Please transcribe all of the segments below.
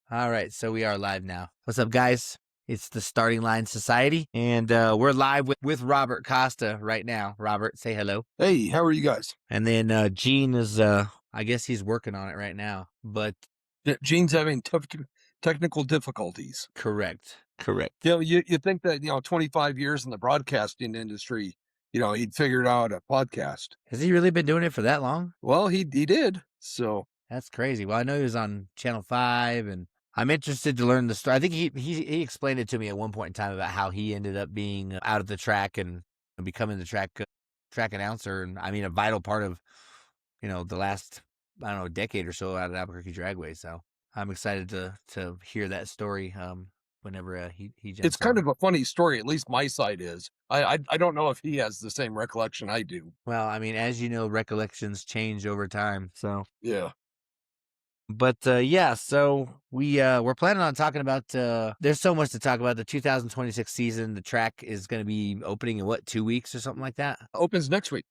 All right, so we are live now. What's up, guys? It's the Starting Line Society, and we're live with Robert Costa right now. Robert, say hello. Hey, how are you guys? And then Gene is, I guess he's working on it right now, but Gene's having technical difficulties. correct. You think that 25 years in the broadcasting industry, he'd figured out a podcast. Has he really been doing it for that long? Well, he did. So That's crazy. Well, I know he was on Channel 5, and I'm interested to learn the story. I think he explained it to me at one point in time about how he ended up being out of the track and becoming the track announcer, and I mean a vital part of the last, I don't know, decade or so out of Albuquerque Dragway. So I'm excited to hear that story whenever he it's jumps kind on. of a funny story. At least my side is. I don't know if he has the same recollection I do. Well, I mean, as you know, recollections change over time. So, Yeah. but yeah, so we're planning on talking about. There's so much to talk about. The 2026 season. The track is going to be opening in what, 2 weeks or something like that. Opens next week.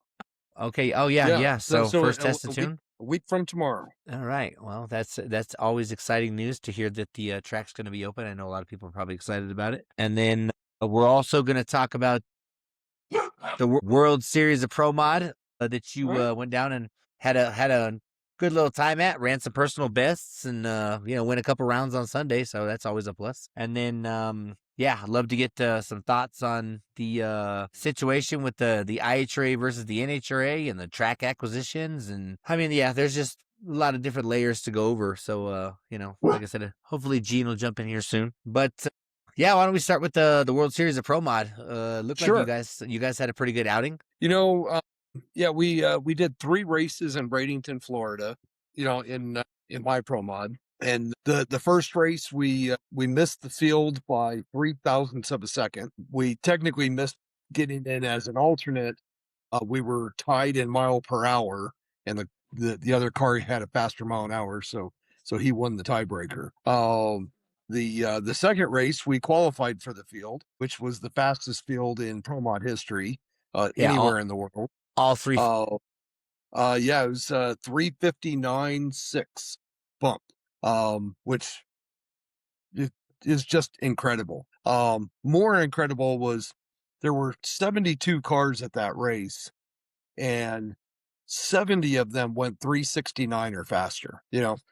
Okay. Oh yeah, Yeah. yeah. So So first test to tune. a week from tomorrow. All right. Well, that's always exciting news to hear that the track's going to be open. I know a lot of people are probably excited about it. And then we're also going to talk about the World Series of Pro Mod that you went down and had a good little time at. Ran some personal bests and win a couple rounds on Sunday. So that's always a plus. And then yeah, I'd love to get some thoughts on the situation with the ihra versus the nhra and the track acquisitions. And I mean, yeah, there's just a lot of different layers to go over. So, like I said, hopefully Gene will jump in here soon. But yeah, why don't we start with the World Series of Pro Mod? Looked like Sure. you guys had a pretty good outing. Yeah, we did 3 races in Bradenton, Florida, in my pro mod. And the first race we missed the field by 0.003 of a second. We technically missed getting in as an alternate. We were tied in mile per hour, and the other car had a faster mile an hour, so he won the tiebreaker. The second race we qualified for the field, which was the fastest field in pro mod history, Yeah, anywhere in the world. all three. Yeah, it was 3:59.6 bump, which is just incredible. More incredible was there were 72 cars at that race, and 70 of them went 369 or faster.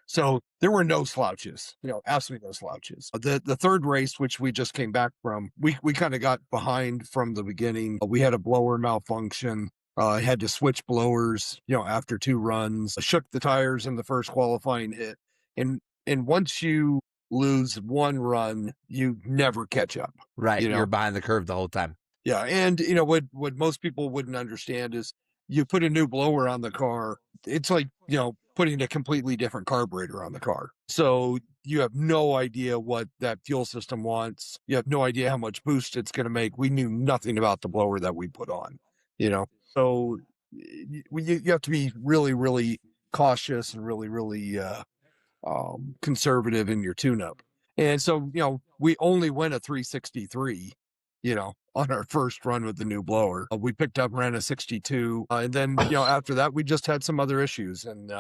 So there were no slouches. Absolutely no slouches. The third race, which we just came back from, we kind of got behind from the beginning. We had a blower malfunction. I had to switch blowers, after 2 runs. I shook the tires in the first qualifying hit, and once you lose 1 run, you never catch up. Right, you're behind the curve the whole time. Yeah, and what most people wouldn't understand is you put a new blower on the car, it's like, putting a completely different carburetor on the car. So you have no idea what that fuel system wants. You have no idea how much boost it's going to make. We knew nothing about the blower that we put on, So you have to be really, really cautious and really, really conservative in your tune-up. And so, we only went a 363, on our first run with the new blower. We picked up, ran a 62. And then, after that, we just had some other issues. And,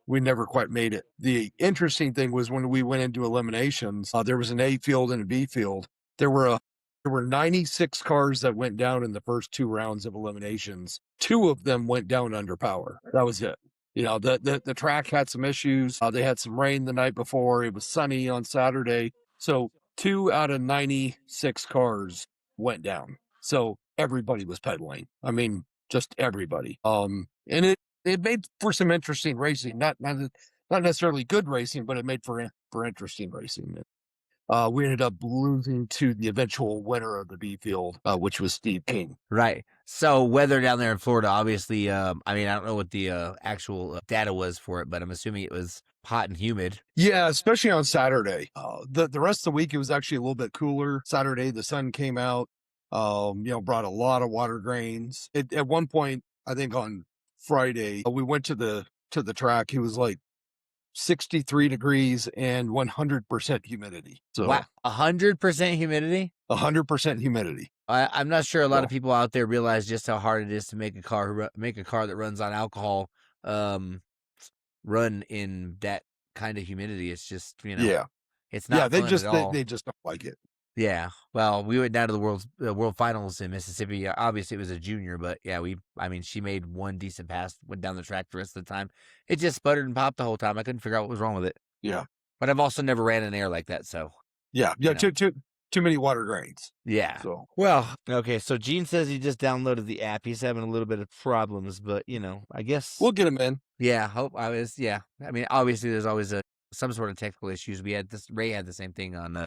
we never quite made it. The interesting thing was when we went into eliminations, there was an A field and a B field. There were 96 cars that went down in the first 2 rounds of eliminations. 2 of them went down under power. That was it. The track had some issues. They had some rain the night before. It was sunny on Saturday. So 2 out of 96 cars went down. So everybody was pedaling. I mean, just everybody. And it made for some interesting racing. Not necessarily good racing, but it made for interesting racing. We ended up losing to the eventual winner of the B field, which was Steve King. Right. So weather down there in Florida, obviously, I mean, I don't know what the actual data was for it, but I'm assuming it was hot and humid. Yeah, especially on Saturday. The rest of the week, it was actually a little bit cooler. Saturday, the sun came out, brought a lot of water grains. At one point, I think on Friday, we went to the track. It was like 63 degrees and 100% humidity. So Wow, 100% humidity? 100% humidity. I'm not sure a lot of people out there realize just how hard it is to make a car that runs on alcohol run in that kind of humidity. It's just, Yeah. it's Yeah. not fun at all. They just don't like it. Yeah. Well, we went down to the world finals in Mississippi. Obviously, it was a junior, but yeah, she made one decent pass, went down the track the rest of the time. It just sputtered and popped the whole time. I couldn't figure out what was wrong with it. Yeah. But I've also never ran in air like that, so. Yeah. Yeah. Too many water drains. Yeah. So, well, okay. So Gene says he just downloaded the app. He's having a little bit of problems, but I guess we'll get him in. Yeah. Yeah. I mean, obviously, there's always some sort of technical issues. Ray had the same thing on the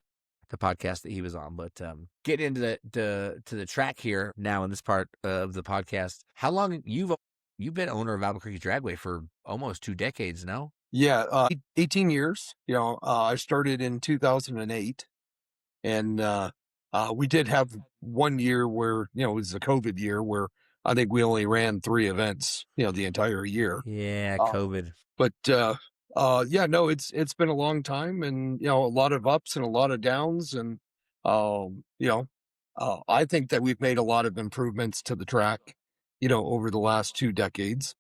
podcast that he was on. But getting into the track here now in this part of the podcast, how long you've been owner of Albuquerque Dragway for almost 2 decades now? Yeah, 18 years. I started in 2008, and we did have 1 year where it was a COVID year where I think we only ran 3 events, the entire year. Yeah, COVID. But yeah, no, it's been a long time, and a lot of ups and a lot of downs, and I think that we've made a lot of improvements to the track, over the last 2 decades.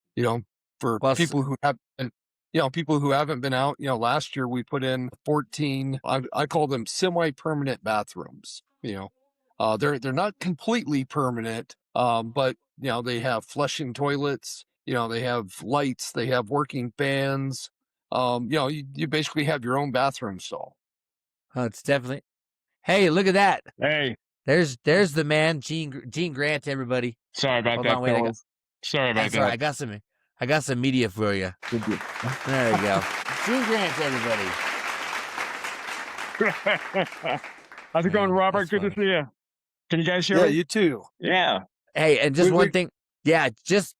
For people who have people who haven't been out, last year we put in 14, I call them semi-permanent bathrooms. They're not completely permanent, but they have flushing toilets, they have lights, they have working fans. You basically have your own bathroom stall. Oh, it's definitely. Hey, look at that. Hey. There's the man, Gene Grant, everybody. Sorry about Hold that, on, wait, Sorry about that. Right. I got some media for you. There you go. Gene Grant, everybody. How's it going, Robert? Good to see you. Can you guys hear me? Yeah, you too. Yeah. Hey, and just one thing. Yeah, just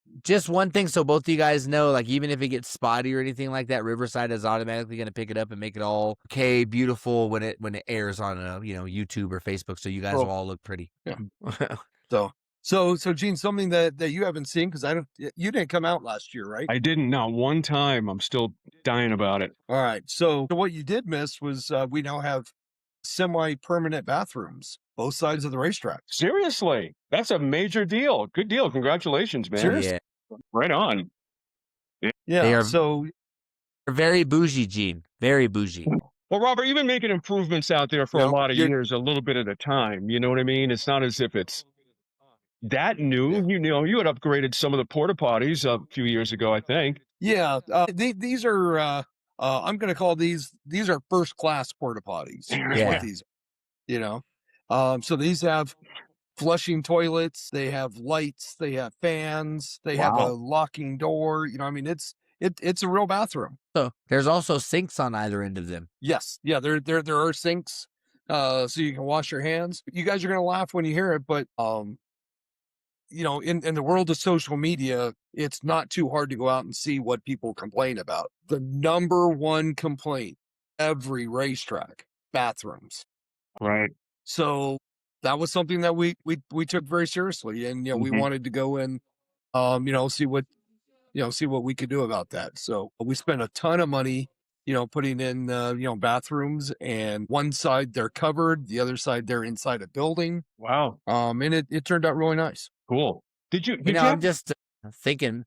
one thing so both of you guys know, like, even if it gets spotty or anything like that, Riverside is automatically going to pick it up and make it all okay, beautiful when it airs on YouTube or Facebook, so you guys will all look pretty. Yeah. So Gene, something that you haven't seen, because you didn't come out last year, right? I didn't, not one time. I'm still dying about it. All right. So what you did miss was we now have semi-permanent bathrooms both sides of the racetrack. Seriously, that's a major deal. Good deal. Congratulations, man. Seriously. Yeah. Right on. Yeah. They're very bougie, Gene. Very bougie. Well, Robert, you've been making improvements out there for a lot of years, a little bit at a time. You know what I mean? It's not as if it's that new. Yeah. You had upgraded some of the porta potties a few years ago, I think. Yeah. These are I'm going to call these are first class porta potties. Yeah. What these, so these have flushing toilets, they have lights, they have fans, they have a locking door. It's a real bathroom. So there's also sinks on either end of them. Yes. Yeah. There are sinks, so you can wash your hands. You guys are going to laugh when you hear it, but in the world of social media, it's not too hard to go out and see what people complain about. The number one complaint, every racetrack, bathrooms. Right. So that was something that we took very seriously, and we wanted to go and see what we could do about that. So we spent a ton of money putting in bathrooms, and one side they're covered, the other side they're inside a building. Wow. And it turned out really nice. Cool. Did you I'm just thinking.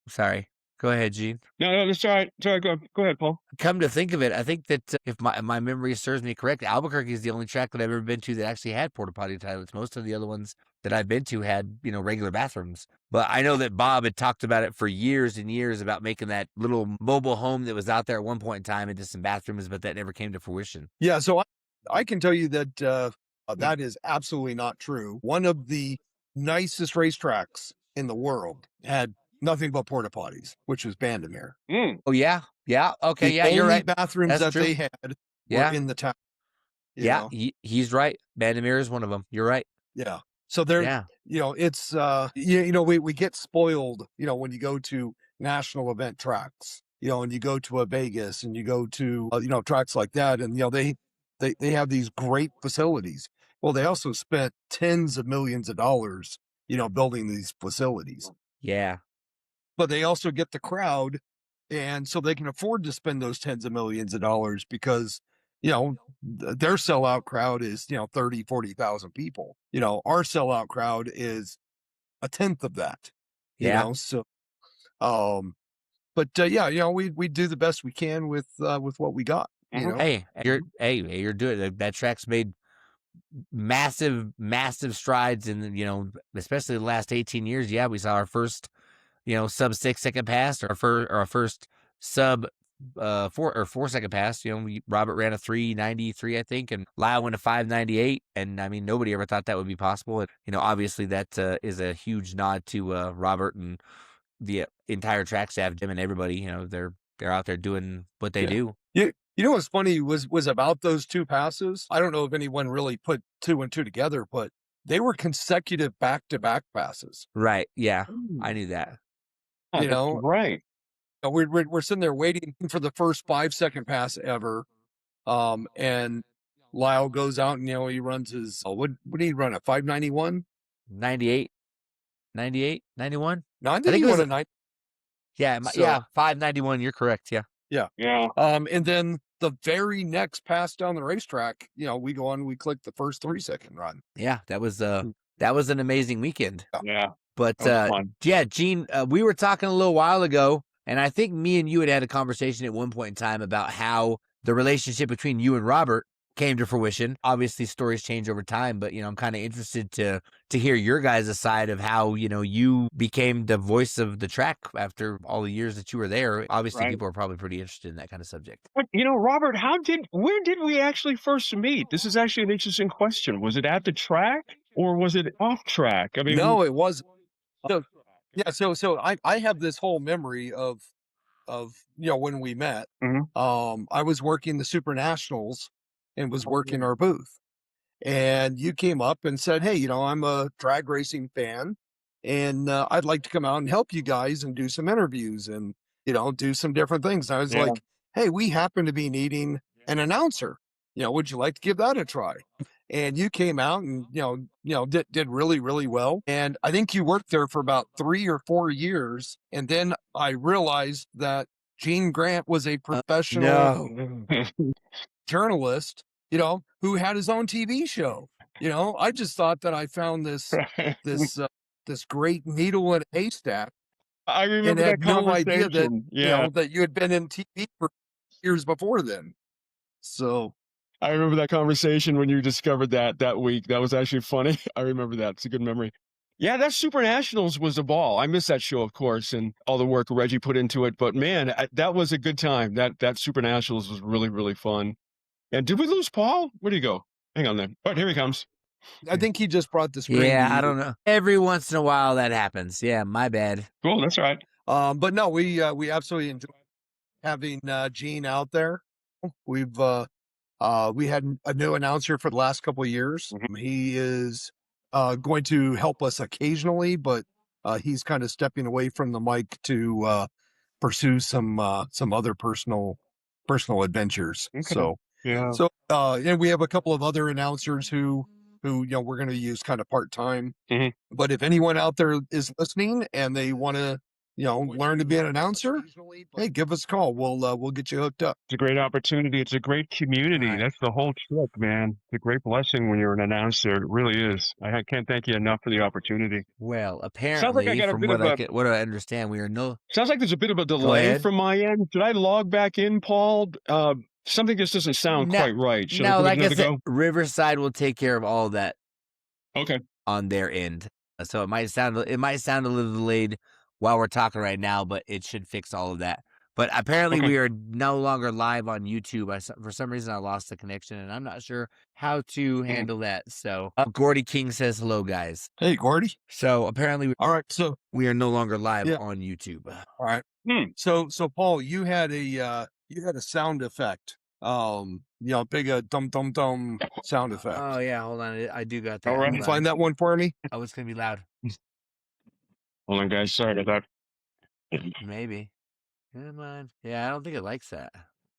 Sorry. Go ahead, Gene. No, that's all right. Sorry, go ahead, Paul. Come to think of it, I think that if my memory serves me correct, Albuquerque is the only track that I've ever been to that actually had porta potty toilets. Most of the other ones that I've been to had, regular bathrooms. But I know that Bob had talked about it for years and years about making that little mobile home that was out there at one point in time into some bathrooms, but that never came to fruition. Yeah, so I can tell you that that is absolutely not true. One of the nicest racetracks in the world had nothing but porta potties, which was Bandimere. Oh yeah, yeah. Okay, the you're right. Bathrooms That's that true. they had were in the town. He's right. Bandimere is one of them. You're right. Yeah. So there, it's we get spoiled, when you go to national event tracks, and you go to a Vegas and you go to tracks like that, and they have these great facilities. Well, they also spent tens of millions of dollars, building these facilities. Yeah. But they also get the crowd, and so they can afford to spend those tens of millions of dollars because, their sellout crowd is, 30, 40,000 people. Our sellout crowd is a tenth of that. Yeah. So, But yeah, we do the best we can with what we got. Hey, you're doing that. Track's made massive strides in especially the last 18 years. Yeah, we saw our first sub 6-second pass, or our first sub 4-second pass. Robert ran a 3:93, I think, and Lyle went a 5:98, and I mean nobody ever thought that would be possible. And obviously that is a huge nod to Robert and the entire track staff, Jim and everybody. They're out there doing what they do. You know what's funny was about those two passes? I don't know if anyone really put 2 and 2 together, but they were consecutive back-to-back passes. Right. Yeah, I knew that. Right. We're sitting there waiting for the first 5-second pass ever. And Lyle goes out and, he runs his, what did he run, a 5:91? 98, 91? No, I think he won a 9. Yeah, yeah, 5:91. You're correct. Yeah. Yeah. And then the very next pass down the racetrack, we go on, we click the first 3-second run. Yeah, that was an amazing weekend. Yeah. But yeah, Gene, we were talking a little while ago, and I think me and you had a conversation at one point in time about how the relationship between you and Robert came to fruition. Obviously, stories change over time, but I'm kind of interested to hear your guys' side of how you became the voice of the track after all the years that you were there. Obviously, people are probably pretty interested in that kind of subject. But Robert, where did we actually first meet? This is actually an interesting question. Was it at the track or was it off track? I mean, no, it was. So I have this whole memory of when we met. I was working the Super Nationals and was working our booth, and you came up and said, "Hey, I'm a drag racing fan, and I'd like to come out and help you guys and do some interviews and do some different things." And I was like, "Hey, we happen to be needing an announcer. Would you like to give that a try?" And you came out and did really, really well. And I think you worked there for about 3 or 4 years. And then I realized that Gene Grant was a professional journalist, who had his own TV show. I just thought that I found this great needle in a haystack. I remember and that had no idea that that you had been in TV for years before then. So I remember that conversation when you discovered that week. That was actually funny. I remember that. It's a good memory. Yeah, that Super Nationals was a ball. I miss that show, of course, and all the work Reggie put into it. But man, that was a good time. That Super Nationals was really, really fun. And did we lose Paul? Where did he go? Hang on then. Oh, here he comes. I think he just brought the screen. Yeah, I don't know. Every once in a while that happens. Yeah, my bad. Cool, that's all right. But no, we absolutely enjoy having Gene out there. We had a new announcer for the last couple of years. He is going to help us occasionally, but he's kind of stepping away from the mic to pursue some other personal adventures. Okay. And we have a couple of other announcers who we're going to use kind of part-time. But if anyone out there is listening and they want to learn to be an announcer, hey, give us a call. We'll get you hooked up. It's a great opportunity. It's a great community. Right. That's the whole trick, man. It's a great blessing when you're an announcer. It really is. I can't thank you enough for the opportunity. Well, apparently, I got a from bit what I understand, we are Sounds like there's a bit of a delay ahead. from my end. Did I log back in, Paul? Something just doesn't sound quite right. Should No, I like I give it said, another Riverside will take care of all of that go? Okay. on their end. So it might sound a little delayed while we're talking right now, but it should fix all of that. But apparently we are no longer live on YouTube. For some reason, I lost the connection, and I'm not sure how to handle that. So Gordy King says hello, guys. Hey, Gordy. So apparently, all right. So we are no longer live on YouTube. All right. So Paul, you had a sound effect. Big dum dum dum sound effect. Oh yeah, hold on. I do got that. All right. Can you find that one for me? Oh, it's gonna be loud. Hold on, guys. Sorry about that. Maybe. Come on. Yeah, I don't think it likes that.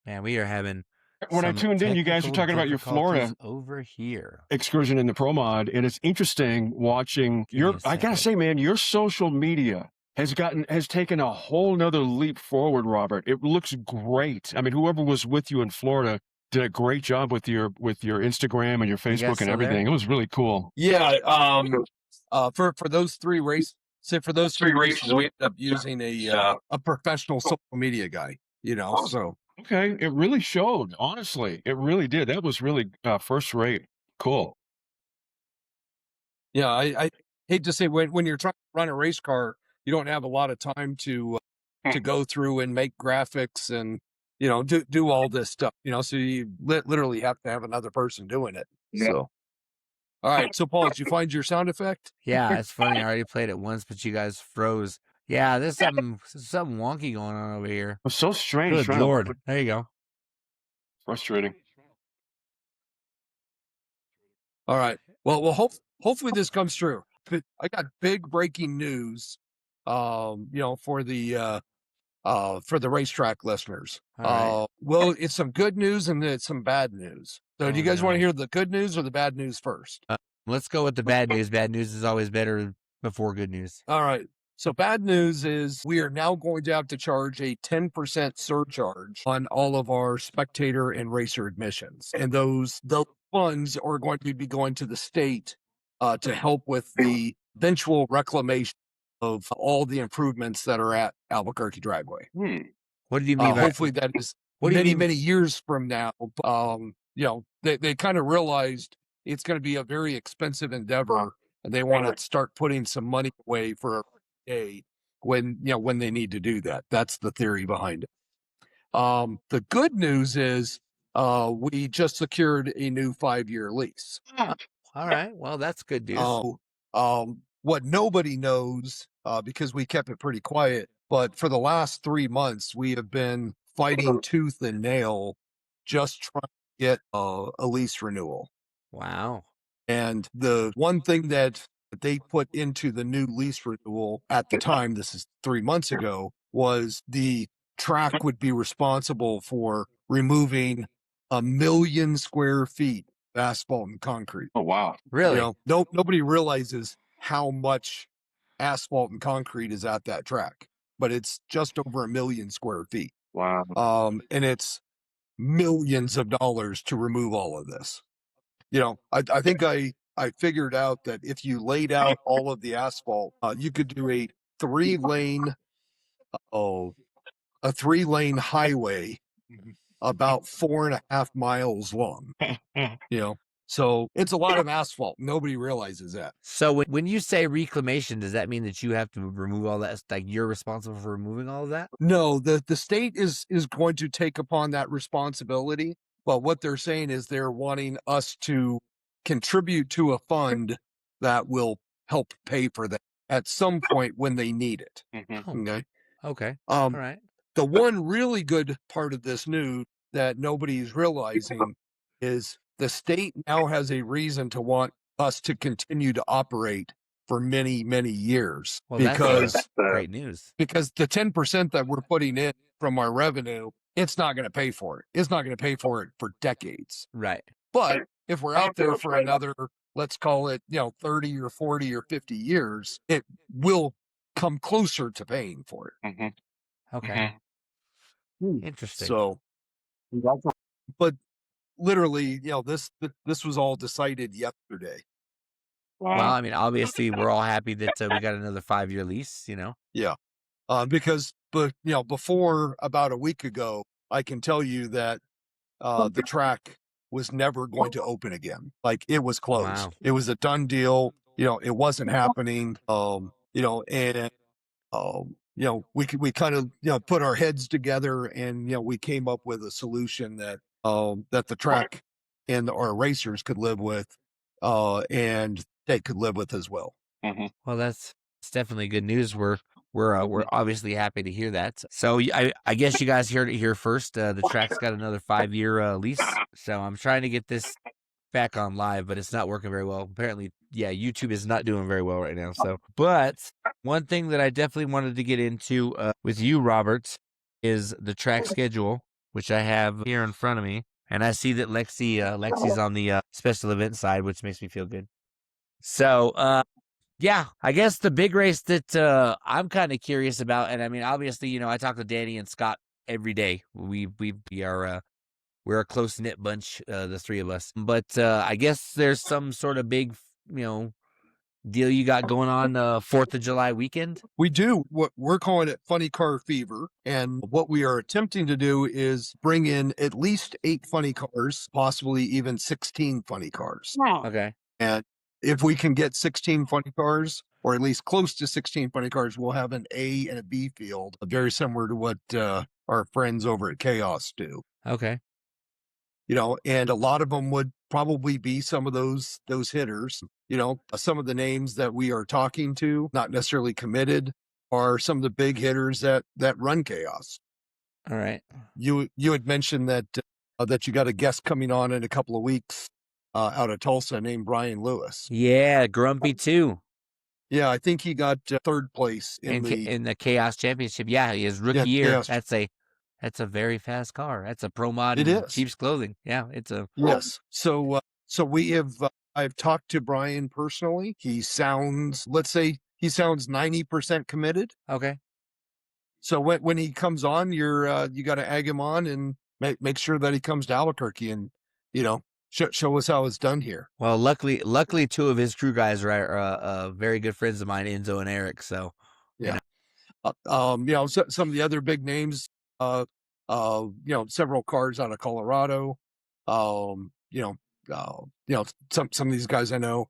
Man, we are having. When I tuned in, you guys were talking about your Florida over here excursion in the Pro Mod, and it's interesting watching I gotta say, man, your social media has taken a whole nother leap forward, Robert. It looks great. I mean, whoever was with you in Florida did a great job with your Instagram and your Facebook and everything. It was really cool. Yeah. For those 3 races So for those 3 races, we ended up using a professional social media guy, so. Okay, it really showed, honestly. It really did. That was really first rate. Cool. Yeah, I hate to say when you're trying to run a race car, you don't have a lot of time to go through and make graphics and do all this stuff. So you literally have to have another person doing it. Yeah. So, all right. So, Paul, did you find your sound effect? Yeah, it's funny. I already played it once, but you guys froze. Yeah, there's something wonky going on over here. It's so strange. Good trying to- Lord. There you go. Frustrating. All right. Well, hopefully this comes true. I got big breaking news, for the racetrack listeners. All right. Well, it's some good news and it's some bad news. So, do you guys want to no. hear the good news or the bad news first? Let's go with the bad news. Bad news is always better before good news. All right. So, bad news is we are now going to have to charge a 10% surcharge on all of our spectator and racer admissions, and those funds are going to be going to the state to help with the eventual reclamation of all the improvements that are at Albuquerque Dragway. What do you mean by Hopefully that is What do you mean? many years from now. They kind of realized it's going to be a very expensive endeavor, and they want to start putting some money away for a day when they need to do that. That's the theory behind it. The good news is we just secured a new 5-year lease. All right. Well, that's good news. What nobody knows, because we kept it pretty quiet, but for the last 3 months, we have been fighting tooth and nail, just trying to get a lease renewal. Wow. And the one thing that they put into the new lease renewal at the time, this is 3 months ago, was the track would be responsible for removing 1 million square feet of asphalt and concrete. Oh, wow. Really? Nobody realizes how much asphalt and concrete is at that track, but it's just over 1 million square feet. Wow. And it's millions of dollars to remove all of this. I think I figured out that if you laid out all of the asphalt, you could do a 3-lane highway about 4.5 miles long. So it's a lot of asphalt. Nobody realizes that. So when you say reclamation, does that mean that you have to remove all that? Like you're responsible for removing all of that? No, the state is going to take upon that responsibility. But what they're saying is they're wanting us to contribute to a fund that will help pay for that at some point when they need it. Okay. Okay. All right. The one really good part of this news that nobody's realizing is the state now has a reason to want us to continue to operate for many, many years. Well, because that's great news. Because the 10% that we're putting in from our revenue, it's not going to pay for it. It's not going to pay for it for decades. Right. But if we're out there for another, let's call it, 30 or 40 or 50 years, it will come closer to paying for it. Okay. Interesting. So, but literally, this was all decided yesterday. Well, I mean, obviously, we're all happy that we got another 5-year lease. Yeah. Because, before about a week ago, I can tell you that the track was never going to open again. Like, it was closed. Wow. It was a done deal. It wasn't happening. And we kind of put our heads together, and we came up with a solution that the track and our racers could live with, and they could live with as well. Well, that's definitely good news. We're obviously happy to hear that. So I guess you guys heard it here first. The track's got another 5-year lease. So I'm trying to get this back on live, but it's not working very well. Apparently, yeah, YouTube is not doing very well right now. So, but one thing that I definitely wanted to get into with you, Robert, is the track schedule, which I have here in front of me, and I see that Lexi's on the special event side, which makes me feel good. So, yeah, I guess the big race that I'm kind of curious about, and I mean, obviously, I talk to Danny and Scott every day. We're a close knit bunch, the three of us. But I guess there's some sort of big, deal you got going on 4th of July weekend? We do what we're calling it Funny Car Fever. And what we are attempting to do is bring in at least 8 funny cars, possibly even 16 funny cars. Okay. And if we can get 16 funny cars, or at least close to 16 funny cars, we'll have an A and a B field, very similar to what our friends over at Chaos do. Okay. And a lot of them would probably be some of those hitters. Some of the names that we are talking to, not necessarily committed, are some of the big hitters that run Chaos. All right. You had mentioned that you got a guest coming on in a couple of weeks out of Tulsa named Brian Lewis. Yeah, Grumpy too. Yeah, I think he got 3rd place in the Chaos Championship. Yeah, his rookie year. Chaos. That's a very fast car. That's a pro mod It in is. Chief's clothing. Yeah, it's a Yes. So we have I've talked to Brian personally. He sounds, let's say he sounds 90% committed. okay. So when he comes on, you got to egg him on and make sure that he comes to Albuquerque and show us how it's done here. Well, luckily 2 of his crew guys are very good friends of mine, Enzo and Eric. So yeah. Some of the other big names, several cars out of Colorado, some of these guys I know,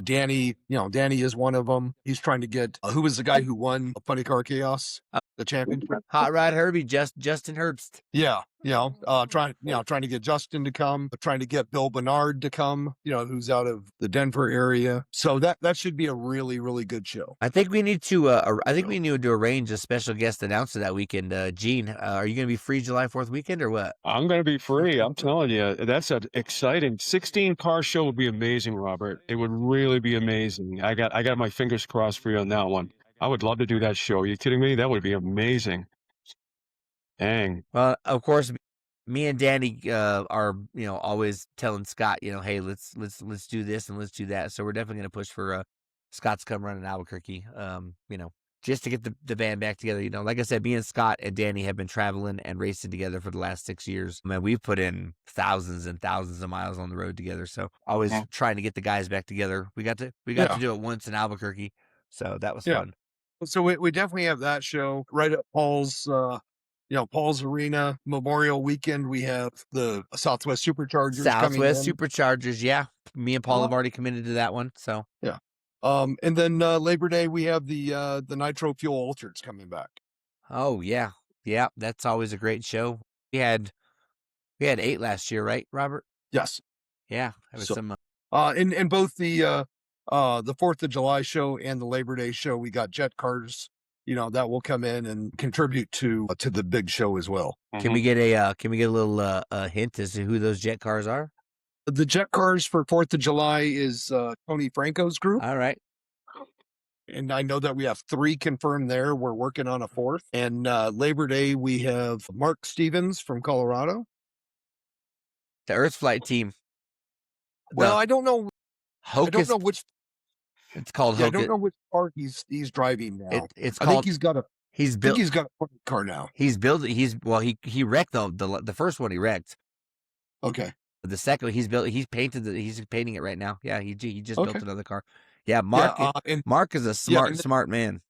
Danny is one of them. He's trying to get, who was the guy who won Funny Car Chaos, the championship? Hot Rod Herbie, Justin Herbst. Yeah. Trying to get Justin to come, trying to get Bill Bernard to come, who's out of the Denver area. So that should be a really, really good show. I think we need to, we need to arrange a special guest announcer that weekend. Gene, are you going to be free July 4th weekend or what? I'm going to be free. I'm telling you, that's an exciting 16 car show would be amazing, Robert. It would really be amazing. I got my fingers crossed for you on that one. I would love to do that show. Are you kidding me? That would be amazing. Dang. Well, of course, me and Danny are always telling Scott, hey, let's do this and let's do that. So we're definitely going to push for Scott to come run in Albuquerque. Just to get the band back together. Like I said, me and Scott and Danny have been traveling and racing together for the last 6 years. Man, we've put in thousands and thousands of miles on the road together. So always trying to get the guys back together. We got to do it once in Albuquerque, so that was fun. So we definitely have that show right at Paul's. Paul's Arena Memorial Weekend. We have the Southwest Superchargers. Superchargers, yeah. Me and Paul have already committed to that one. So yeah. And then Labor Day we have the Nitro Fuel Ultras coming back. Oh yeah, that's always a great show. We had 8 last year, right, Robert? Yes. Yeah, there was some. In both the 4th of July show and the Labor Day show, we got jet cars. That will come in and contribute to the big show as well. Can we get a little hint as to who those jet cars are? The jet cars for 4th of July is Tony Franco's group. All right. And I know that we have 3 confirmed there. We're working on a 4th. And Labor Day, we have Mark Stevens from Colorado. The Earth Flight team. Well, I don't know. Hocus, I don't know which. It's called I Hocus. don't know which car he's driving now. It's I called. think he's got a. He's built. He's got a car now. He's building. He wrecked the first one. He wrecked. Okay. The second one, he's painting it right now. Yeah, he just built another car. Yeah, Mark. Mark is a smart man.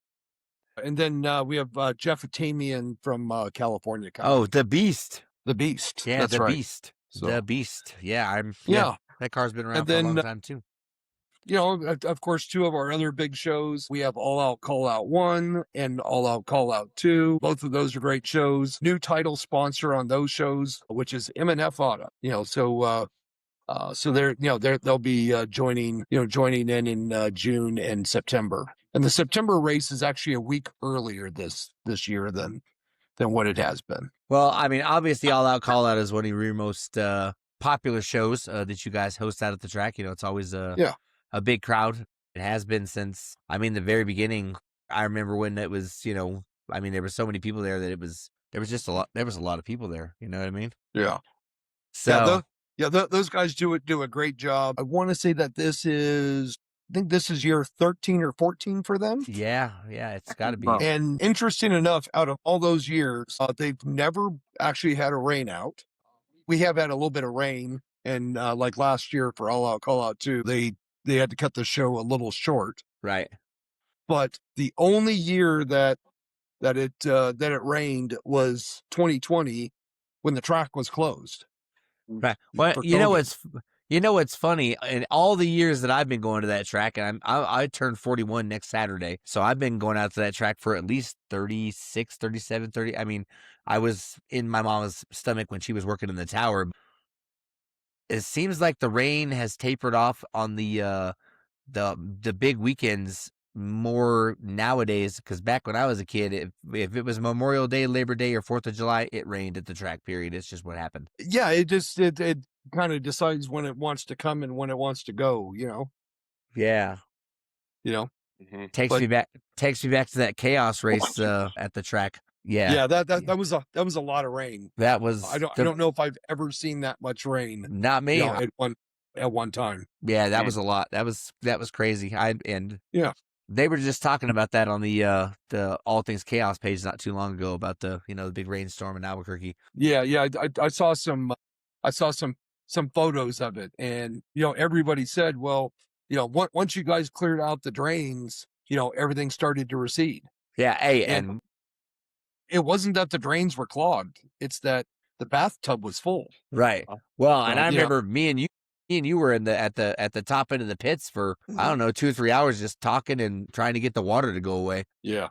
And then we have Jeff Atamian from California. Oh, the Beast. The Beast. Yeah, that's the right. Beast. So. The Beast. Yeah, that car's been around for a long time too. Of course, 2 of our other big shows, we have All Out Call Out 1 and All Out Call Out 2. Both of those are great shows. New title sponsor on those shows, which is M&F Auto. So they'll be joining in June and September. And the September race is actually a week earlier this year than what it has been. Well, I mean, obviously, All Out Call Out is one of your most popular shows that you guys host out at the track. It's always a big crowd. It has been since, the very beginning. I remember when it was, there were so many people there that there was a lot of people there. You know what I mean? Yeah. So those guys do a great job. I want to say that I think this is year 13 or 14 for them. Yeah, it's got to be. And interesting enough, out of all those years, they've never actually had a rain out. We have had a little bit of rain, and like last year for All Out Call Out 2, they they had to cut the show a little short. Right. But the only year that it rained was 2020 when the track was closed. Right. Well, For you know COVID. what's funny? In all the years that I've been going to that track, and I turn 41 next Saturday, so I've been going out to that track for at least 36, 37, 30. I mean, I was in my mom's stomach when she was working in the tower. It seems like the rain has tapered off on the big weekends more nowadays, because back when I was a kid, if it was Memorial Day, Labor Day, or 4th of July, it rained at the track, period. It's just what happened. Yeah, it kind of decides when it wants to come and when it wants to go, Yeah. Takes But me back to that chaos race at the track. Yeah. that was a lot of rain. That was I don't know if I've ever seen that much rain, not me. at one time. Yeah, that was a lot. That was crazy. Yeah. They were just talking about that on the All Things Chaos page not too long ago about the big rainstorm in Albuquerque. Yeah. I saw some photos of it, and everybody said, well, once you guys cleared out the drains, everything started to recede. Yeah, hey, And it wasn't that the drains were clogged; it's that the bathtub was full. Right. Well, and I you know, remember me and you were at the top end of the pits for I don't know 2 or 3 hours just talking and trying to get the water to go away. Yeah.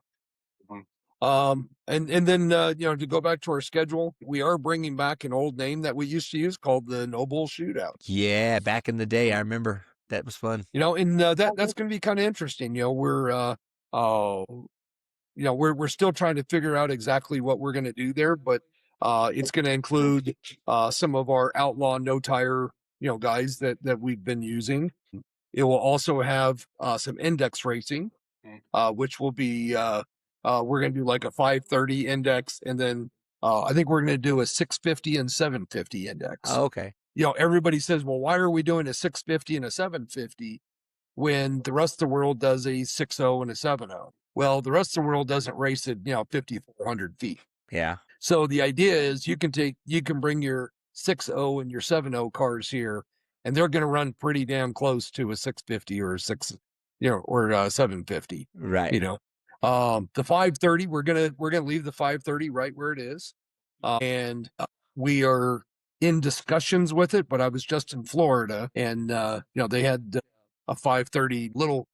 And then to go back to our schedule, we are bringing back an old name that we used to use called the No Bull Shootout. Yeah, back in the day, I remember that was fun. And that's going to be kind of interesting. We're we're still trying to figure out exactly what we're going to do there, but it's going to include some of our outlaw no tire guys that we've been using. It will also have some index racing, which will be we're going to do like a 530 index, and then I think we're going to do a 650 and 750 index. Oh, okay. Everybody says, well, why are we doing a 650 and a 750 when the rest of the world does a 60 and a 70? Well, the rest of the world doesn't race at 5,400 feet. Yeah. So the idea is you can bring your 60 and your 70 cars here, and they're going to run pretty damn close to a 650 or a 750. Right. The 530, we're gonna leave the 530 right where it is, and we are in discussions with it. But I was just in Florida, and they had a 530 little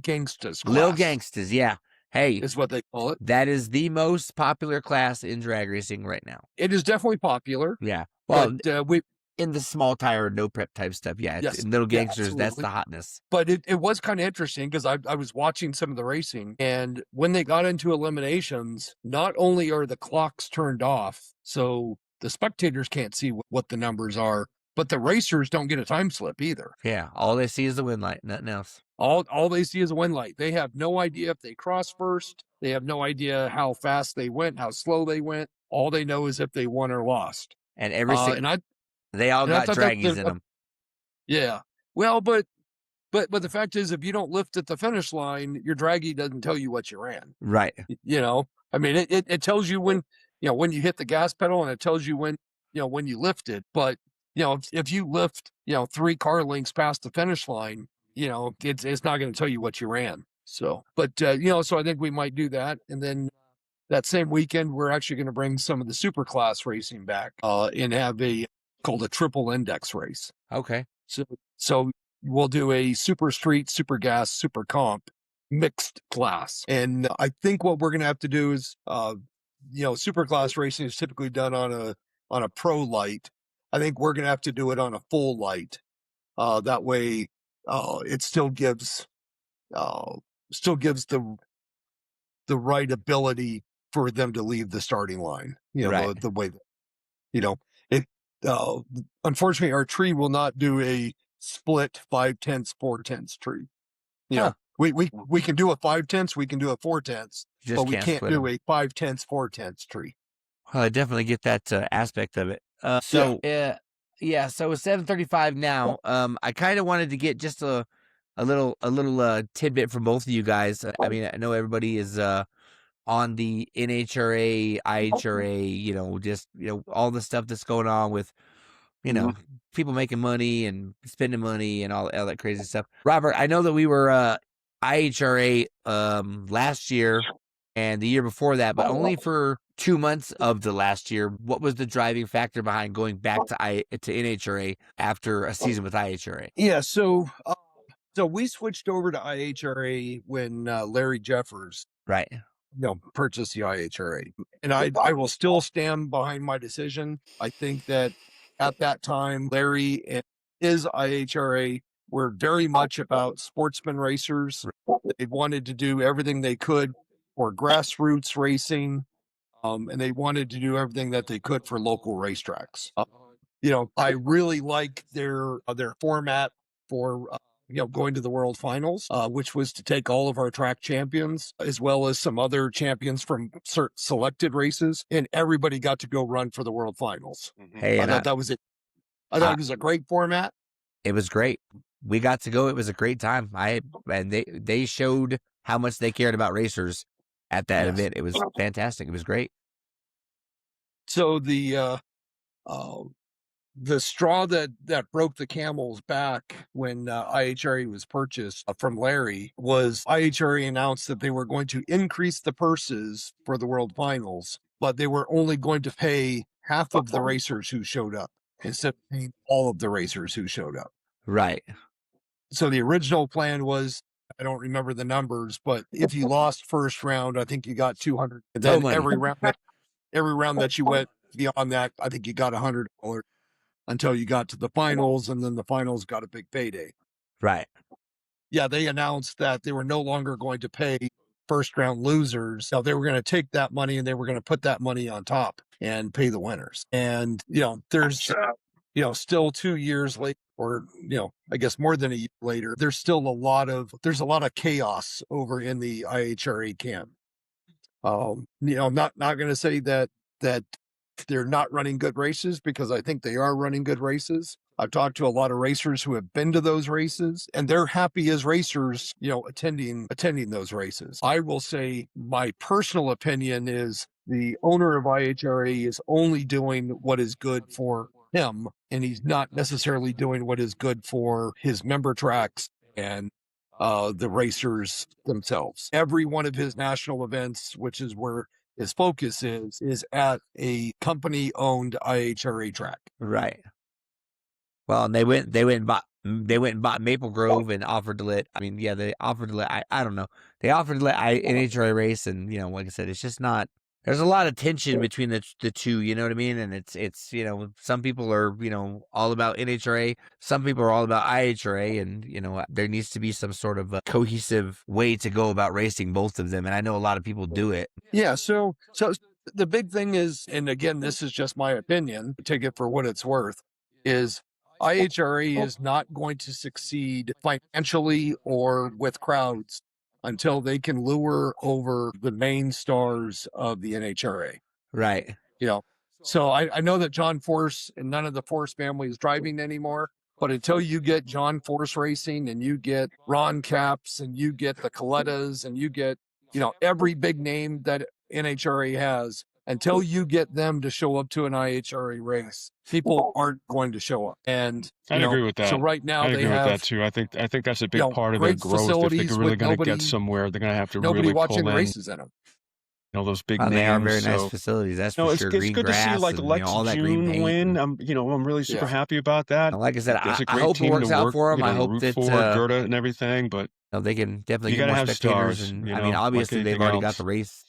gangsters class. Little gangsters, yeah. Hey, is what they call it. That is the most popular class in drag racing right now. It is definitely popular. Yeah. Well, we in the small tire, no prep type stuff. Yeah. Yes, in little gangsters, absolutely. That's the hotness. But it was kind of interesting because I was watching some of the racing, and when they got into eliminations, not only are the clocks turned off, so the spectators can't see what the numbers are, but the racers don't get a time slip either. Yeah. All they see is the wind light, nothing else. All they see is a wind light. They have no idea if they crossed first. They have no idea how fast they went, how slow they went. All they know is if they won or lost. And they all got draggies in them. Yeah. Well, but the fact is, if you don't lift at the finish line, your draggy doesn't tell you what you ran. Right. I mean, it tells you when you hit the gas pedal, and it tells you when you lifted. But if you lift 3 car lengths past the finish line, it's not going to tell you what you ran. So, but so I think we might do that, and then that same weekend we're actually going to bring some of the super class racing back and have called a triple index race. Okay. So we'll do a super street, super gas, super comp mixed class. And I think what we're going to have to do is, super class racing is typically done on a pro light. I think we're going to have to do it on a full light. That way, it still gives the right ability for them to leave the starting line. Right. The way that, it. Unfortunately, our tree will not do a split 5/10, 4/10 tree. We can do a 5/10, we can do a 4/10, but we can't do a 5/10, 4/10 tree. Well, I definitely get that aspect of it. So it's 7:35 now. I kind of wanted to get just a little tidbit from both of you guys. I mean, I know everybody is on the NHRA, IHRA, just all the stuff that's going on with you know, people making money and spending money and all that crazy stuff. Robert, I know that we were IHRA last year and the year before that, but only for 2 months of the last year. What was the driving factor behind going back to NHRA after a season with IHRA? Yeah, so we switched over to IHRA when Larry Jeffers Right. purchased the IHRA. And I will still stand behind my decision. I think that at that time, Larry and his IHRA were very much about sportsman racers. They wanted to do everything they could for grassroots racing, and they wanted to do everything that they could for local racetracks. I really like their format for going to the World Finals, which was to take all of our track champions as well as some other champions from selected races, and everybody got to go run for the World Finals. Hey, I thought that was it. I thought it was a great format. It was great. We got to go. It was a great time. And they showed how much they cared about racers at that event. It was fantastic. It was great. So the straw that broke the camel's back when IHRA was purchased from Larry was IHRA announced that they were going to increase the purses for the World Finals, but they were only going to pay half of the racers who showed up instead of paying all of the racers who showed up. Right. So the original plan was, I don't remember the numbers, but if you lost first round, I think you got $200. And then every round that you went beyond that, I think you got $100 until you got to the finals, and then the finals got a big payday. Right. Yeah, they announced that they were no longer going to pay first round losers. Now they were going to take that money and they were going to put that money on top and pay the winners. And there's still 2 years later, or I guess more than a year later, there's a lot of chaos over in the IHRA camp. I'm not going to say that they're not running good races, because I think they are running good races. I've talked to a lot of racers who have been to those races, and they're happy as racers, attending those races. I will say my personal opinion is the owner of IHRA is only doing what is good for him, and he's not necessarily doing what is good for his member tracks and the racers themselves. Every one of his national events, which is where his focus is at a company-owned IHRA track. Right. Well, and they went and bought Maple Grove and offered to let. I mean, yeah, they offered to let. I don't know. They offered to let NHRA race, and like I said, it's just not. There's a lot of tension between the two. You know what I mean? And it's some people are all about NHRA, some people are all about IHRA, and there needs to be some sort of a cohesive way to go about racing both of them. And I know a lot of people do it. Yeah. So the big thing is, and again, this is just my opinion, take it for what it's worth, is IHRA is not going to succeed financially or with crowds until they can lure over the main stars of the NHRA. Right. So I know that John Force and none of the Force family is driving anymore, but until you get John Force Racing and you get Ron Capps and you get the Colettas and you get, every big name that NHRA has, until you get them to show up to an IHRA race, people aren't going to show up. And I'd agree with that. So right now I they agree have with that too. I think that's a big part of their great growth. If facilities they're really with going to get nobody- somewhere, they're going to have to nobody really watching pull in races in them. those big And names. they are very nice So, facilities. That's no, for it's sure. it's Green good to see grass like and Lex all that green June paint. win. And, I'm really super Yeah. happy about that. like I said, There's a I great hope it team works to out work, for them. I to hope root that for Gerda and everything, but they can definitely you get gotta more have spectators. stars, And you I mean, know, like obviously they've anything already got else. the race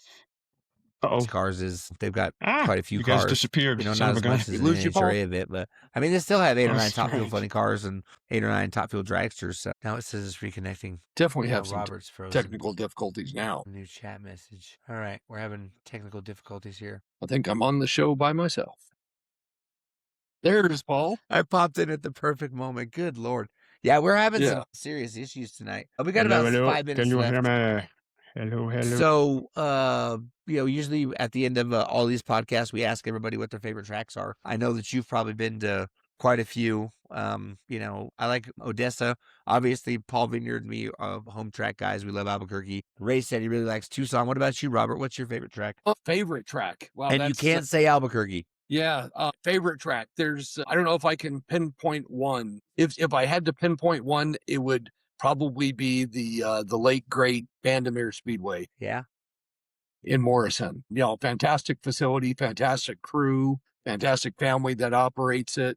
Uh-oh. cars. They've got quite a few you guys cars. disappeared. Not Son of as a gun. much as We an lose you, Paul? NHRA of it, but I mean, they still have 8 or Oh, 9 top fuel strange. funny cars and 8 or 9 top fuel dragsters. So now it says it's reconnecting. Definitely Yeah, have some Robert's frozen. technical difficulties now. New chat message. All right, we're having technical difficulties here. I think I'm on the show by myself. There's Paul. I popped in at the perfect moment. Good Lord. Yeah, we're having some Yeah. serious issues tonight. We got about 5 minutes Can you left. hear me? Hello. So, usually at the end of all these podcasts, we ask everybody what their favorite tracks are. I know that you've probably been to quite a few. I like Odessa. Obviously, Paul Vineyard and me are home track guys. We love Albuquerque. Ray said he really likes Tucson. What about you, Robert? What's your favorite track? Favorite track? Wow, And you can't say Albuquerque. Yeah, favorite track. I don't know if I can pinpoint one. If I had to pinpoint one, it would probably be the late great Bandimere Speedway. Yeah. In Morrison. Fantastic facility, fantastic crew, fantastic family that operates it.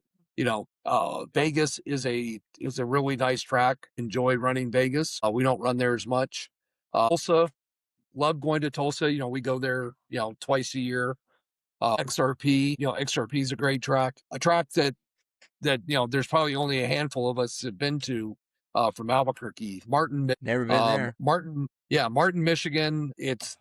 Vegas is a really nice track. Enjoy running Vegas. We don't run there as much. Tulsa, love going to Tulsa. We go there, twice a year. XRP, XRP is a great track. A track that there's probably only a handful of us have been to from Albuquerque. Never been there. Martin, Michigan. It's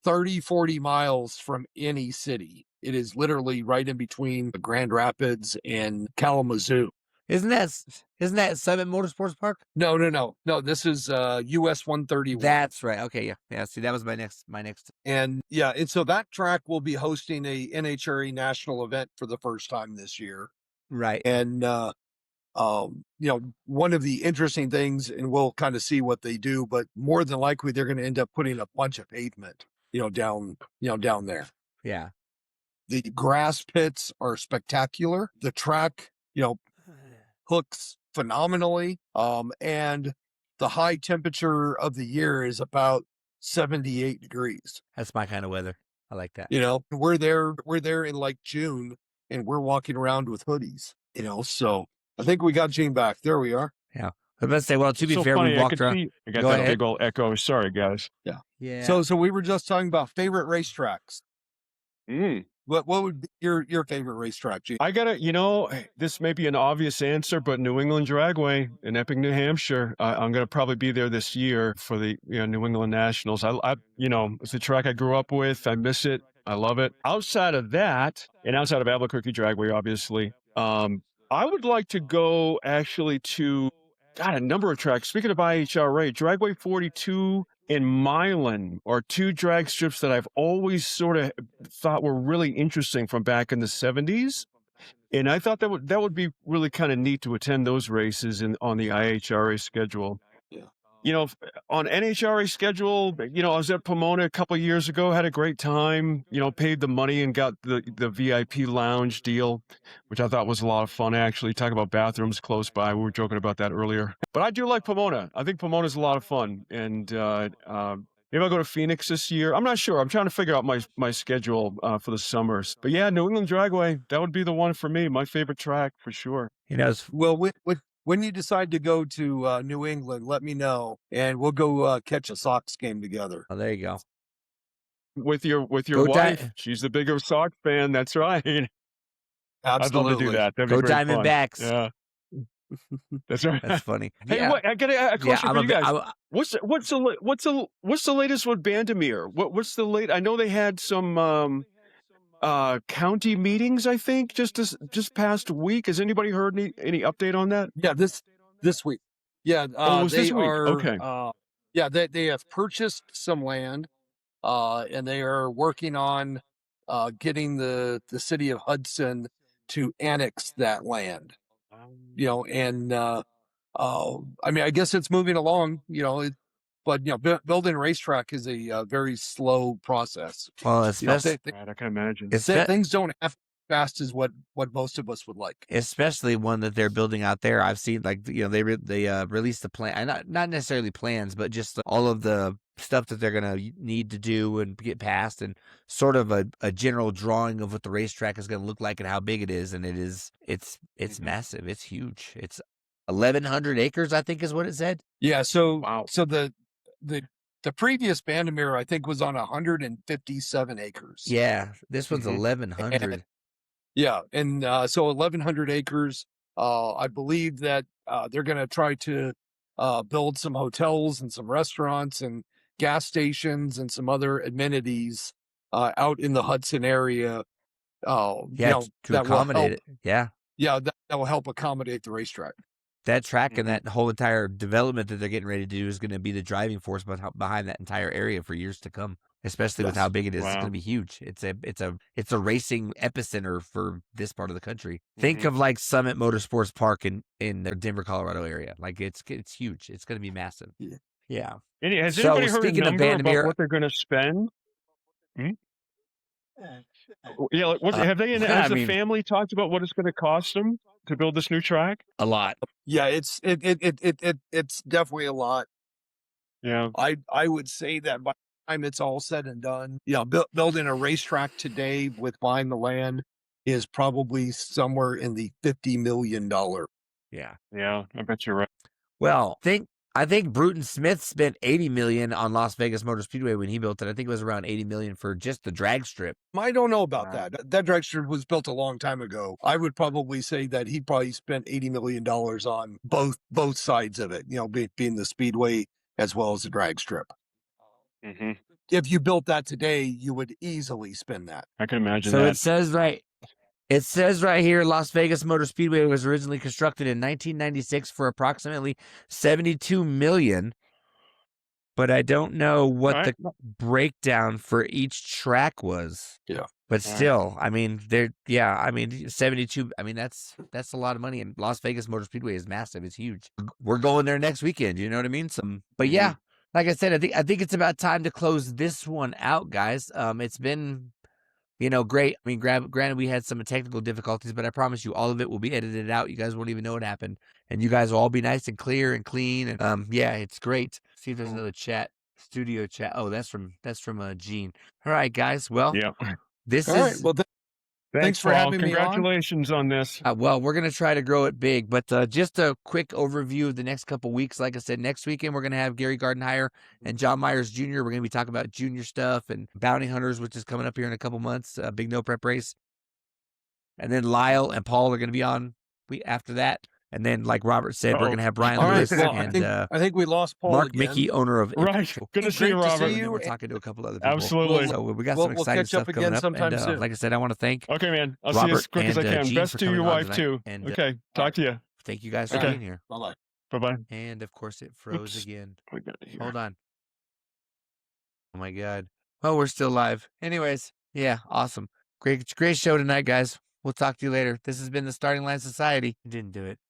30, 40 miles from any city. It is literally right in between Grand Rapids and Kalamazoo. Isn't that Summit Motorsports Park? No. This is US 131. That's right. Okay, yeah. See, that was my next. And so that track will be hosting a NHRA national event for the first time this year. Right. And one of the interesting things, and we'll kind of see what they do, but more than likely they're going to end up putting a bunch of pavement, down there. Yeah. The grass pits are spectacular. The track, hooks phenomenally. And the high temperature of the year is about 78 degrees. That's my kind of weather. I like that. We're there in like June and we're walking around with hoodies, so I think we got Gene back. There we are. Yeah. I was about to say, well, to be So fair, funny, we walked around. I got Go that ahead. big old echo. Sorry, guys. Yeah. So we were just talking about favorite racetracks. What would be your favorite racetrack, Gene? I gotta, this may be an obvious answer, but New England Dragway in Epping, New Hampshire. I'm gonna probably be there this year for the New England Nationals. It's a track I grew up with. I miss it. I love it. Outside of that, and outside of Albuquerque Dragway, obviously, I would like to go actually to a number of tracks. Speaking of IHRA, Dragway 42 and Milan are two drag strips that I've always sort of thought were really interesting from back in the 70s. And I thought that would be really kind of neat to attend those races on the IHRA schedule. Yeah. On NHRA schedule, I was at Pomona a couple of years ago, had a great time, paid the money and got the VIP lounge deal, which I thought was a lot of fun, actually. Talk about bathrooms close by. We were joking about that earlier. But I do like Pomona. I think Pomona's a lot of fun. And maybe I'll go to Phoenix this year. I'm not sure. I'm trying to figure out my schedule for the summers. But yeah, New England Dragway, that would be the one for me. My favorite track for sure. Well, when you decide to go to New England, let me know, and we'll go catch a Sox game together. Oh, there you go. With your Go wife, she's the bigger Sox fan. That's right. Absolutely. I'd love to do that. That'd be Go great fun. Diamondbacks. Yeah. That's right. That's funny. Hey, Yeah. I got a question for you guys. I- What's the latest with Bandimere? What's the late? I know they had some county meetings, I think, just past week. Has anybody heard any update on that? Yeah, this week. Yeah, it was this week. Okay. They have purchased some land, and they are working on getting the city of Hudson to annex that land. And I mean, I guess it's moving along. But building a racetrack is a very slow process. Well, especially Right, I can imagine. things don't happen fast as what most of us would like. Especially one that they're building out there. I've seen they released the plan, not necessarily plans, but just all of the stuff that they're gonna need to do and get past, and sort of a general drawing of what the racetrack is gonna look like and how big it is. And it's massive. It's huge. It's 1,100 acres, I think, is what it said. Yeah. So Wow. So the previous Bandimere, I think, was on 157 acres. Yeah, this one's Mhm. 1,100. Yeah, and so 1,100 acres. I believe that they're going to try to build some hotels and some restaurants and gas stations and some other amenities out in the Hudson area. Yeah, to to accommodate it. Yeah. That will help accommodate the racetrack. That track and Mhm. that whole entire development that they're getting ready to do is going to be the driving force behind that entire area for years to come. Especially with Yes. how big it is, it's Wow. going to be huge. It's a racing epicenter for this part of the country. Think Mhm. of like Summit Motorsports Park in the Denver, Colorado area. Like it's huge. It's going to be massive. Yeah. Yeah. Has So, anybody heard a speaking of number about Bandimere- what they're going to spend? Yeah, like, what have they? I Has the mean, family talked about what it's going to cost them to build this new track? a lot. Yeah, it's definitely a lot. Yeah. I would say that by the time it's all said and done, building a racetrack today with buying the land is probably somewhere in the $50 million. Yeah. Yeah, I bet you're right. Well, I think Bruton Smith spent $80 million on Las Vegas Motor Speedway when he built it. I think it was around $80 million for just the drag strip. I don't know about Wow. that. That drag strip was built a long time ago. I would probably say that he probably spent $80 million on both sides of it, being the speedway as well as the drag strip. Mm-hmm. If you built that today, you would easily spend that. I can imagine So that. it says right here, Las Vegas Motor Speedway was originally constructed in 1996 for approximately $72 million. But I don't know what Right. the breakdown for each track was. Yeah. But Right. still, I mean, 72. I mean, that's a lot of money. And Las Vegas Motor Speedway is massive. It's huge. We're going there next weekend. You know what I mean? But yeah, like I said, I think it's about time to close this one out, guys. It's been, great. I mean, granted, we had some technical difficulties, but I promise you, all of it will be edited out. You guys won't even know what happened, and you guys will all be nice and clear and clean. And yeah, it's great. See if there's another studio chat. Oh, that's from Gene. All right, guys. Well, Yeah. this All right. Well, thanks for Paul. having me on. Congratulations on this. well, we're going to try to grow it big, but just a quick overview of the next couple weeks. Like I said, next weekend, we're going to have Gary Gardenhire and John Myers Jr. We're going to be talking about junior stuff and Bounty Hunters, which is coming up here in a couple months, big no prep race. And then Lyle and Paul are going to be on after that. And then, like Robert said, we're going to have Brian All Lewis right. Well, and I think we lost Paul Mark again. Mickey, owner of Right. Good to see you, Great to Robert. see And then you. we're talking to a couple other people. Absolutely. So we got We'll some exciting catch up stuff coming again up. sometime And soon. like I said, I want to thank Okay, man. I'll see you Robert as quick as I and, can. Gene Best for to your coming on wife, tonight. too. And, Okay. Talk to you. thank you guys for Okay. being here. Bye-bye. Bye-bye. And of course, it froze Oops. again. We got it here. Hold on. Oh my God. Well, we're still live. Anyways, yeah, awesome. Great show tonight, guys. We'll talk to you later. This has been the Starting Line Society. Didn't do it.